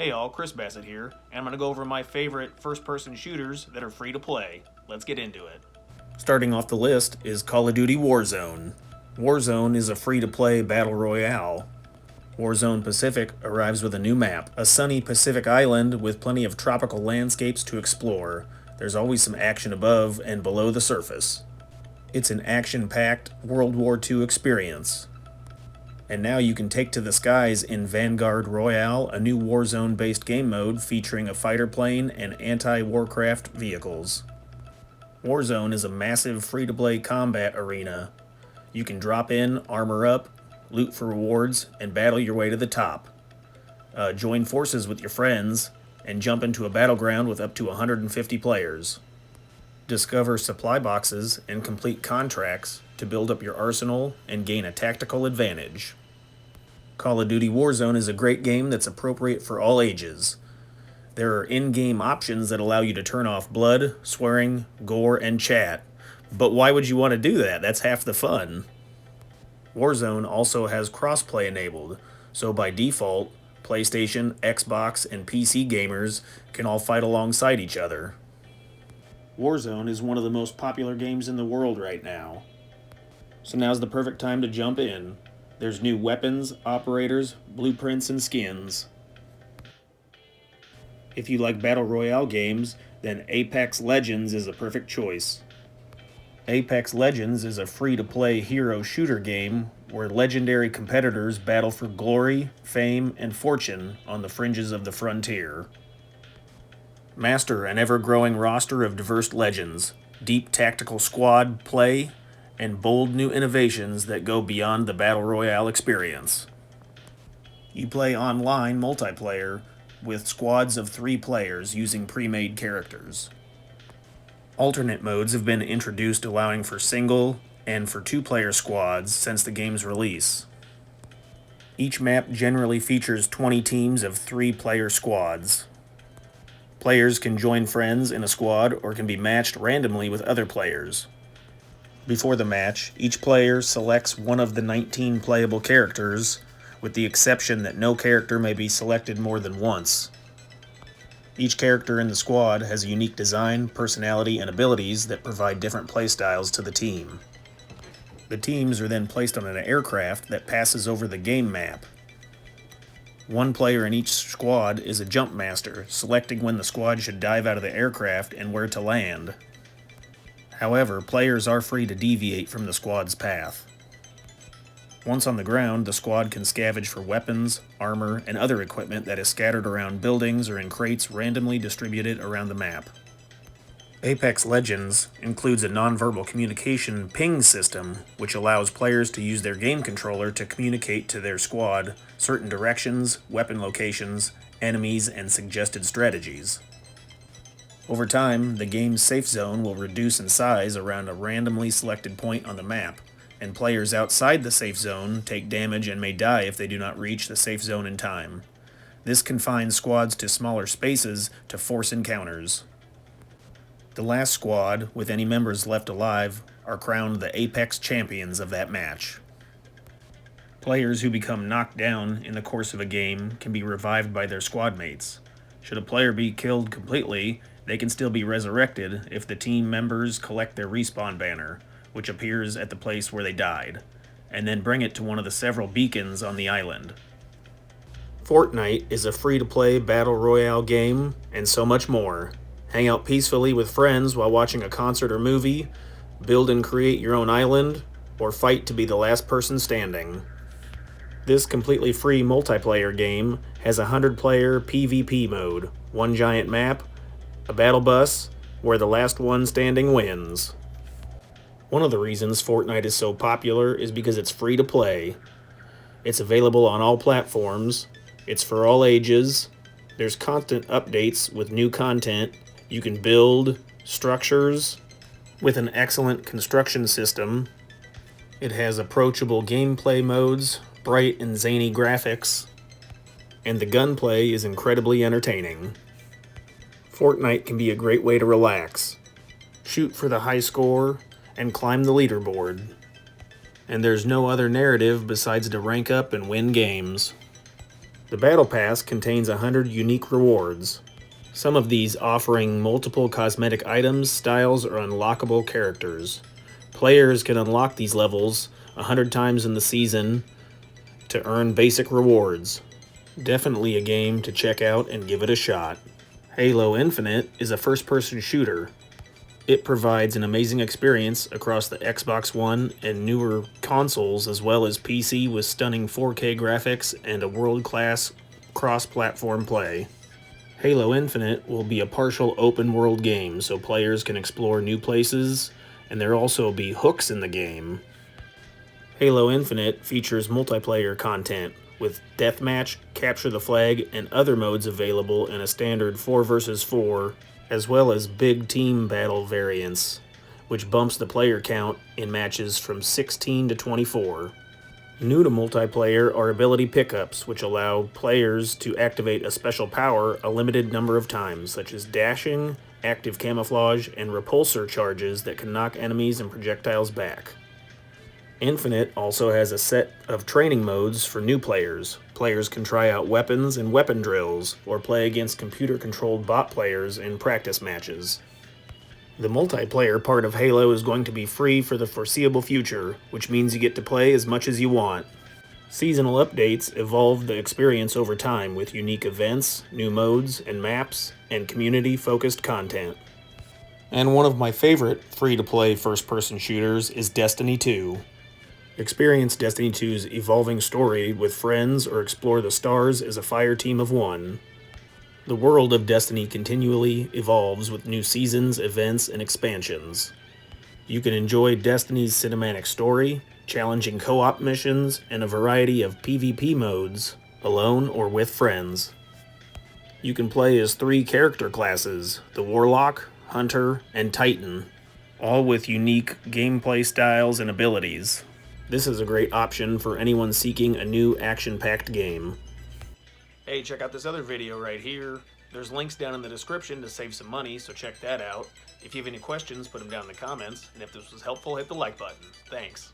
Hey all, Chris Bassett here, and I'm going to go over my favorite first-person shooters that are free to play. Let's get into it. Starting off the list is Call of Duty Warzone. Warzone is a free-to-play battle royale. Warzone Pacific arrives with a new map, a sunny Pacific island with plenty of tropical landscapes to explore. There's always some action above and below the surface. It's an action-packed World War II experience. And now you can take to the skies in Vanguard Royale, a new Warzone-based game mode featuring a fighter plane and anti-warcraft vehicles. Warzone is a massive free-to-play combat arena. You can drop in, armor up, loot for rewards, and battle your way to the top. Join forces with your friends, and jump into a battleground with up to 150 players. Discover supply boxes and complete contracts to build up your arsenal and gain a tactical advantage. Call of Duty Warzone is a great game that's appropriate for all ages. There are in-game options that allow you to turn off blood, swearing, gore, and chat. But why would you want to do that? That's half the fun. Warzone also has crossplay enabled, so by default, PlayStation, Xbox, and PC gamers can all fight alongside each other. Warzone is one of the most popular games in the world right now. So now's the perfect time to jump in. There's new weapons, operators, blueprints, and skins. If you like Battle Royale games, then Apex Legends is a perfect choice. Apex Legends is a free-to-play hero shooter game where legendary competitors battle for glory, fame, and fortune on the fringes of the frontier. Master an ever-growing roster of diverse legends, deep tactical squad play, and bold new innovations that go beyond the Battle Royale experience. You play online multiplayer with squads of 3 players using pre-made characters. Alternate modes have been introduced allowing for single and for 2-player squads since the game's release. Each map generally features 20 teams of 3-player squads. Players can join friends in a squad or can be matched randomly with other players. Before the match, each player selects one of the 19 playable characters, with the exception that no character may be selected more than once. Each character in the squad has a unique design, personality, and abilities that provide different playstyles to the team. The teams are then placed on an aircraft that passes over the game map. One player in each squad is a jump master, selecting when the squad should dive out of the aircraft and where to land. However, players are free to deviate from the squad's path. Once on the ground, the squad can scavenge for weapons, armor, and other equipment that is scattered around buildings or in crates randomly distributed around the map. Apex Legends includes a nonverbal communication ping system, which allows players to use their game controller to communicate to their squad certain directions, weapon locations, enemies, and suggested strategies. Over time, the game's safe zone will reduce in size around a randomly selected point on the map, and players outside the safe zone take damage and may die if they do not reach the safe zone in time. This confines squads to smaller spaces to force encounters. The last squad, with any members left alive, are crowned the Apex champions of that match. Players who become knocked down in the course of a game can be revived by their squad mates. Should a player be killed completely, they can still be resurrected if the team members collect their respawn banner, which appears at the place where they died, and then bring it to one of the several beacons on the island. Fortnite is a free-to-play battle royale game, and so much more. Hang out peacefully with friends while watching a concert or movie, build and create your own island, or fight to be the last person standing. This completely free multiplayer game has a 100-player PvP mode, one giant map, a battle bus, where the last one standing wins. One of the reasons Fortnite is so popular is because it's free to play. It's available on all platforms, it's for all ages, there's constant updates with new content, you can build structures with an excellent construction system, it has approachable gameplay modes, bright and zany graphics, and the gunplay is incredibly entertaining. Fortnite can be a great way to relax, shoot for the high score, and climb the leaderboard. And there's no other narrative besides to rank up and win games. The Battle Pass contains 100 unique rewards, some of these offering multiple cosmetic items, styles, or unlockable characters. Players can unlock these levels 100 times in the season to earn basic rewards. Definitely a game to check out and give it a shot. Halo Infinite is a first-person shooter. It provides an amazing experience across the Xbox One and newer consoles, as well as PC, with stunning 4K graphics and a world-class cross-platform play. Halo Infinite will be a partial open-world game, so players can explore new places, and there'll also be hooks in the game. Halo Infinite features multiplayer content, with deathmatch, capture the flag, and other modes available in a standard 4 vs 4, as well as big team battle variants, which bumps the player count in matches from 16 to 24. New to multiplayer are ability pickups, which allow players to activate a special power a limited number of times, such as dashing, active camouflage, and repulsor charges that can knock enemies and projectiles back. Infinite also has a set of training modes for new players. Players can try out weapons and weapon drills, or play against computer-controlled bot players in practice matches. The multiplayer part of Halo is going to be free for the foreseeable future, which means you get to play as much as you want. Seasonal updates evolve the experience over time with unique events, new modes and maps, and community-focused content. And one of my favorite free-to-play first-person shooters is Destiny 2. Experience Destiny 2's evolving story with friends or explore the stars as a fire team of one. The world of Destiny continually evolves with new seasons, events, and expansions. You can enjoy Destiny's cinematic story, challenging co-op missions, and a variety of PvP modes, alone or with friends. You can play as 3 character classes, the Warlock, Hunter, and Titan, all with unique gameplay styles and abilities. This is a great option for anyone seeking a new action-packed game. Hey, check out this other video right here. There's links down in the description to save some money, so check that out. If you have any questions, put them down in the comments. And if this was helpful, hit the like button. Thanks.